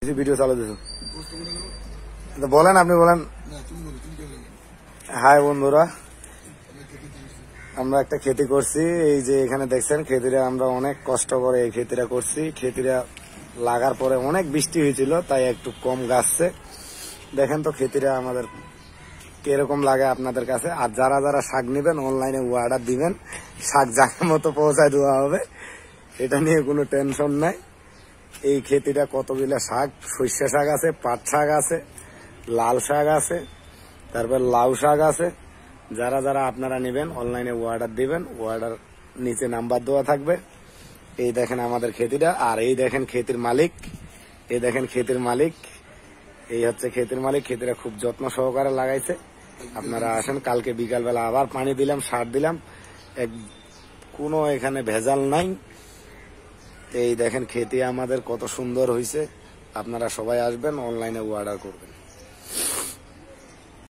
দিছি, ভিডিও চালু দিছো। বলেন, আপনি বলেন। হাই বন্ধুরা, আমরা একটা খেতি করছি। এই যে এখানে দেখছেন খেতিরা আমরা অনেক কষ্ট করে এই খেতিটা করছি। খেতিরা লাগার পরে অনেক বৃষ্টি হয়েছিল, তাই একটু কম গাছছে। দেখেন তো খেতিরা আমাদের কিরকম লাগে আপনাদের কাছে। আর যারা যারা শাক নিবেন অনলাইনে অর্ডার দিবেন, শাক জায়গা মতো পৌঁছায় দেওয়া হবে, এটা নিয়ে কোনো টেনশন নাই। এই খেতিটা কতগুলা শাক, সর্ষে শাক আছে, পাট শাক আছে, লাল শাক আছে, তারপর লাউ শাক আছে। যারা যারা আপনারা নেবেন অনলাইনে অর্ডার দিবেন, অর্ডার নিচে নাম্বার দেওয়া থাকবে। এই দেখেন আমাদের খেতিটা, আর এই দেখেন খেতির মালিক, এই দেখেন খেতির মালিক, এই হচ্ছে খেতির মালিক। খেতিটা খুব যত্ন সহকারে লাগাইছে। আপনারা আসেন, কালকে বিকালবেলা আবার পানি দিলাম, সার দিলাম, কোনো এখানে ভেজাল নাই। এই দেখেন খেতি আমাদের কত সুন্দর হয়েছে। আপনারা সবাই আসবেন, অনলাইনে অর্ডার করবেন।